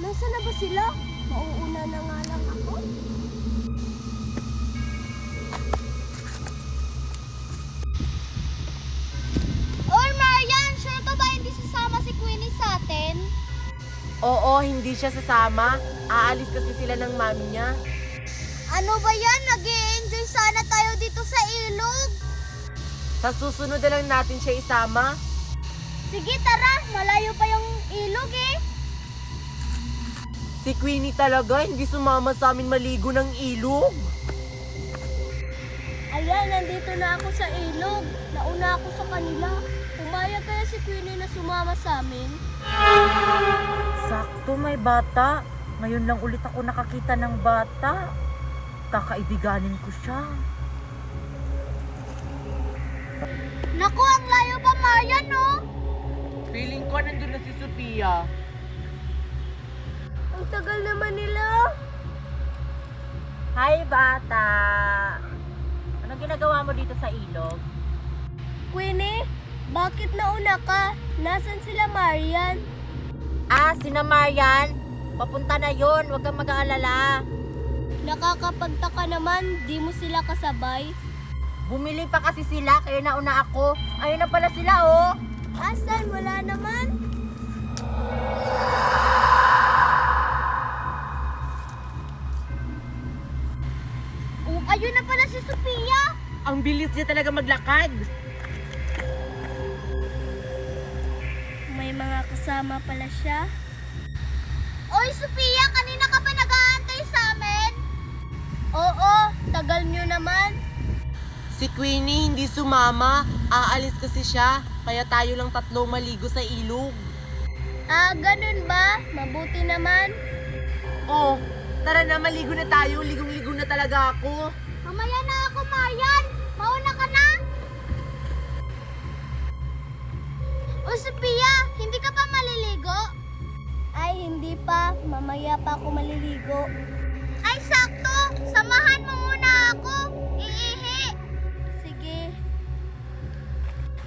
Nasaan na ba sila? Mauuna na nga lang ako. Oy, Marian! Sure ka ba hindi sasama si Queenie sa atin? Oo, hindi siya sasama. Aalis kasi sila ng mami niya. Ano ba yan? Nag-i-enjoy sana tayo dito sa ilog. Sa susunod na lang natin siya isama. Sige, tara. Malayo pa yung ilog eh. Si Queenie talaga, hindi sumama sa amin maligo ng ilog. Ayan, nandito na ako sa ilog. Nauna ako sa kanila. Pumayag kaya si Queenie na sumama sa amin? Sakto, may bata. Ngayon lang ulit ako nakakita ng bata. Kakaibiganin ko siya. Naku, ang layo pa, Marian, no? Feeling ko nandun na si Sophia. Ang tagal naman nila. Hi, bata. Anong ginagawa mo dito sa ilog? Queenie, bakit nauna ka? Nasaan sila, Marian? Sina Marian. Papunta na yon. Huwag kang mag-aalala. Nakakapagtaka naman, di mo sila kasabay. Bumili pa kasi sila, kaya nauna ako. Ayun na pala sila, oh. Asan? Wala naman. Oh, ayun na pala si Sophia. Ang bilis niya talaga maglakad. May mga kasama pala siya. Oy, Sophia! Kanina ka pa nag-aantay sa amin? Oo, tagal nyo naman. Si Queenie hindi sumama. Aalis kasi siya. Kaya tayo lang tatlo maligo sa ilog. Ganun ba? Mabuti naman. Oh, tara na, maligo na tayo. Ligong-ligo na talaga ako. Mamaya na ako, Marian. Mauna ka na. O, Sophia, hindi ka pa maliligo? Ay, hindi pa. Mamaya pa ako maliligo. Ay, sakto. Samahan mo muna ako. Iihi. Sige.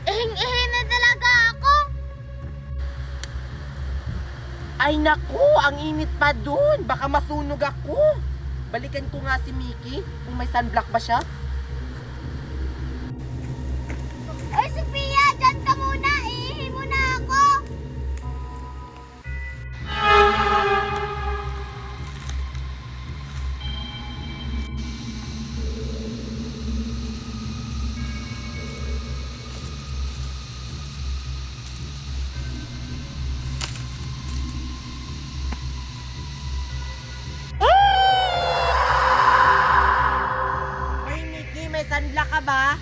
Ihing-ihi na talaga ako. Ay naku, ang init pa dun. Baka masunog ako. Balikan ko nga si Mickey kung may sunblock ba siya. Oy, Sophia, dyan ka muna. Iihi muna ako. Ay Mickey, may sunblock ka ba?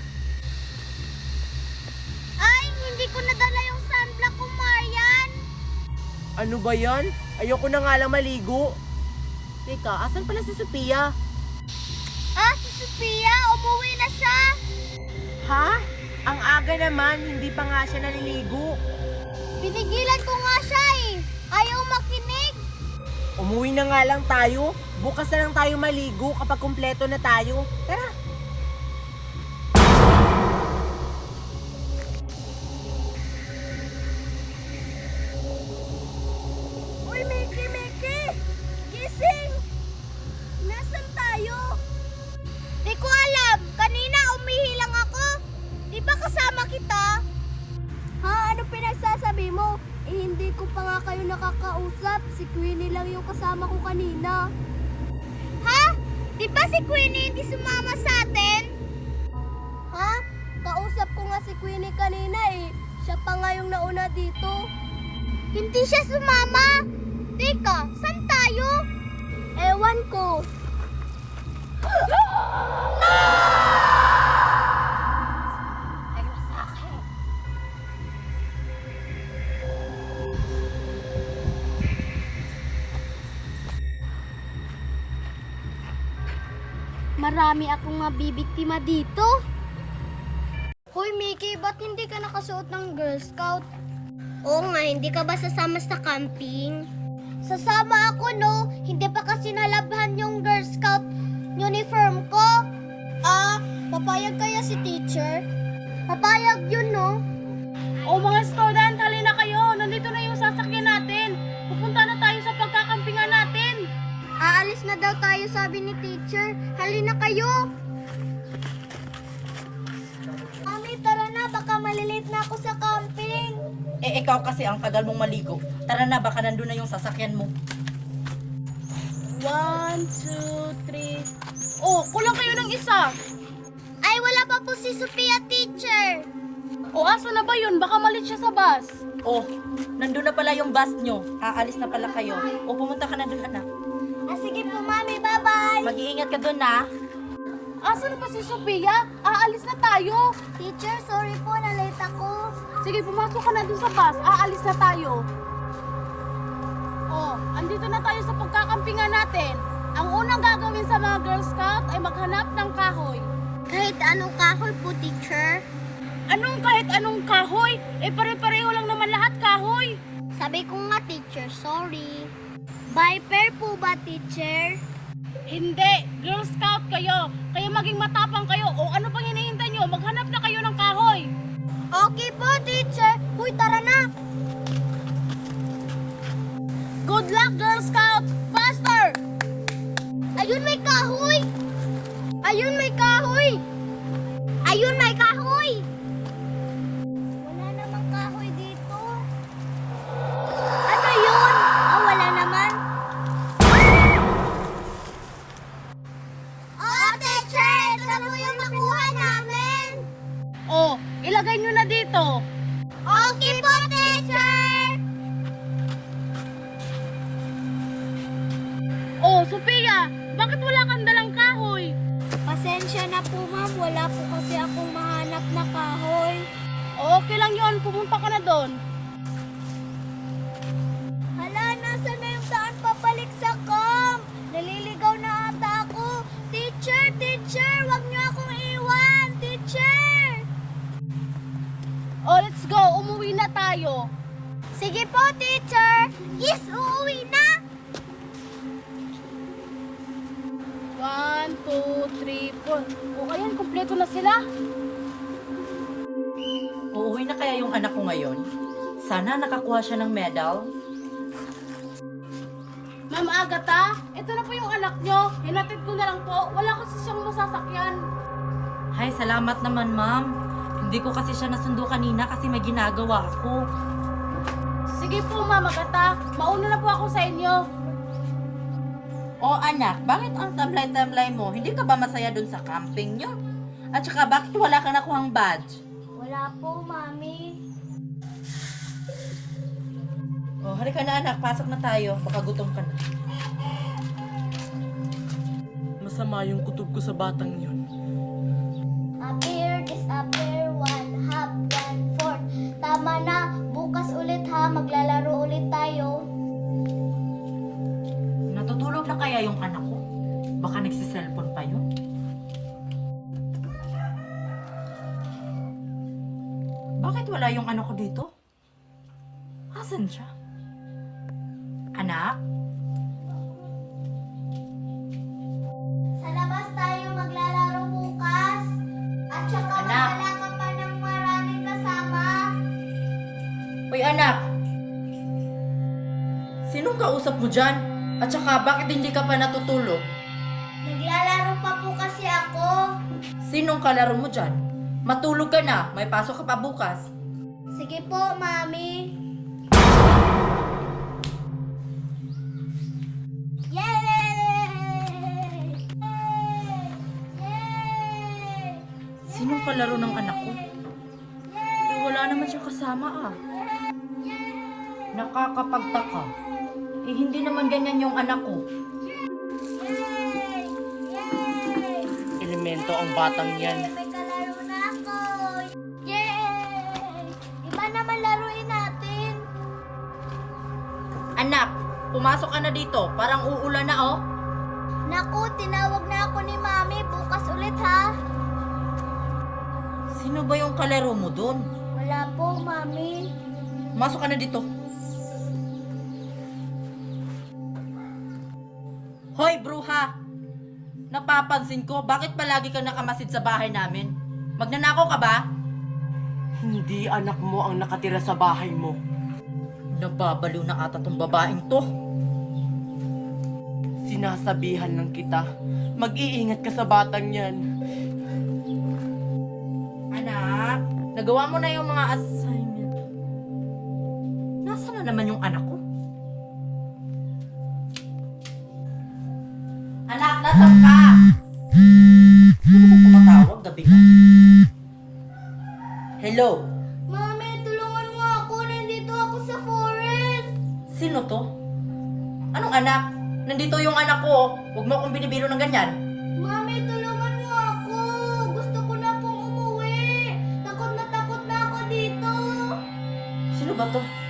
Ay, hindi ko nadala yung sunblock ko, Marian. Ano ba yan? Ayoko na nga lang maligo. Teka, asan pala si Sophia? Si Sophia, umuwi na siya. Ha? Ang aga naman, hindi pa nga siya naliligo. Pinigilan ko nga siya eh. Ayaw makinig. Umuwi na nga lang tayo. Bukas na lang tayo maligo kapag kumpleto na tayo. Tara. Uy, Mickey! Gising! Nasaan tayo? Di ko alam. Kanina umihi lang ako. Di ba kasama kita? Ha? Ano pinagsasabi mo? Hindi ko pa nga kayo nakakausap. Si Queenie lang yung kasama ko kanina. Ha? Di ba si Queenie hindi sumama sa atin? Ha? Kausap ko nga si Queenie kanina eh. Siya pa nga yung nauna dito. Hindi siya sumama. Teka, saan tayo? Ewan ko. Ayun sa akin. Marami akong mabibiktima dito. Hoy, Mickey, ba't hindi ka nakasuot ng Girl Scout? Oo nga, hindi ka ba sasama sa camping? Sasama ako, no? Hindi pa kasi nalabhan yung Girl Scout uniform ko. Papayag kaya si teacher? Papayag yun, no? O mga student, halina kayo. Nandito na yung sasakyan natin. Pupunta na tayo sa pagkakampi Eh, ikaw kasi ang tagal mong maligo. Tara na, baka nandun na yung sasakyan mo. 1, 2, 3. Oh, kulang kayo ng isa. Ay, wala pa po si Sophia, teacher. O, asa na ba yun? Baka malit siya sa bus. Oh, nandun na pala yung bus nyo. Aalis na pala kayo. O, pumunta ka na dun, anak. Sige po, mami. Bye-bye. Mag-iingat ka dun, ha? Asan pa si Sophia? Aalis na tayo. Teacher, sorry po. Na-late ako. Sige, pumasok ka na dun sa bus. Aalis na tayo. Oh, andito na tayo sa pagkakampingan natin. Ang unang gagawin sa mga Girl Scout ay maghanap ng kahoy. Kahit anong kahoy po, teacher? Anong kahit anong kahoy? Eh pare-pareho lang naman lahat kahoy. Sabi ko nga, teacher, sorry. Viper po ba, teacher? Hindi, Girl Scout kayo. Kaya maging matapang kayo. O ano pang hinihintay nyo? Maghanap na kayo ng kahoy. Okay po, teacher. Huy, tara na. Good luck, Girl Scout! Faster! Ayun, may kahoy! Ayun, may kahoy! Ayun, may kahoy! Wala namang kahoy dito. Ano yun? Wala naman. Teacher! Ito na po yung nakuha namin! Oh, ilagay nyo na dito. Okay po, teacher! Oh, Sophia, bakit wala kang dalang kahoy? Pasensya na po, ma'am. Wala po kasi akong mahanap na kahoy. Okay lang yon, pumunta ka na doon. Hala, nasa na yung daan papalik sa camp? Naliligaw na ata ako. Teacher, teacher, wag niyo akong iwan. Teacher! Oh, let's go. Umuwi na tayo. Sige po, teacher. Yes, uuwi na. 1, 2, 3, 4. O ayan, kumpleto na sila. Uuwi na kaya yung anak ko ngayon? Sana nakakuha siya ng medal. Ma'am Agatha, ito na po yung anak nyo. Hinatid ko na lang po. Wala kasi siyang masasakyan. Hay, salamat naman, ma'am. Hindi ko kasi siya nasundo kanina kasi may ginagawa ako. Sige po, Ma'am Agatha. Mauna na po ako sa inyo. O anak, bakit ang tamlay-tamlay mo? Hindi ka ba masaya dun sa camping nyo? At saka bakit wala ka nakuhang badge? Wala po, Mami. O, halika na anak, pasok na tayo. Baka gutom ka na. Masama yung kutob ko sa batang yun. Appear, disappear, 1 half, 1/4. Tama na. Bukas ulit ha. Maglalaro ulit tayo. Natutulog na kaya yung anak ko? Baka nagsiselfon pa yun? Bakit wala yung anak ko dito? Asan siya? Anak? Sa labas tayo maglalaro bukas. At saka Anak. wala ka pa ng maraming kasama. Uy anak! Sinong kausap mo dyan? At saka bakit hindi ka pa natutulog? Naglalaro pa po kasi ako. Sinong kalaro mo dyan? Matulog ka na, may pasok ka pa bukas. Sige po, Mami. Yay! Yay! Sinong kalaro ng anak ko? Eh, wala naman siya kasama ah. Nakakapagtaka. Eh, hindi naman ganyan yung anak ko. Yay! Yay! Elemento ang batang yan. May kalaro na ako. Yay! Iba naman laruin natin. Anak, pumasok ka na dito. Parang uulan na oh. Naku, tinawag na ako ni Mami. Bukas ulit ha. Sino ba yung kalaro mo doon? Wala po, Mami. Masok ka na dito. Hoy, bruha! Napapansin ko, bakit palagi kang nakamasid sa bahay namin? Magnanakaw ka ba? Hindi anak mo ang nakatira sa bahay mo. Nababaliw na ata tong babaeng to. Sinasabihan lang kita. Mag-iingat ka sa batang yan. Anak, nagawa mo na yung mga assignment. Nasaan na naman yung anak ko? Anak, nasaan ka? Sino ko tumatawag gabi na? Hello? Mami, tulungan mo ako. Nandito ako sa forest. Sino to? Anong anak? Nandito yung anak ko. Huwag mo akong binibiro ng ganyan. Mami, tulungan mo ako. Gusto ko na pong umuwi. Takot na ako dito. Sino ba to?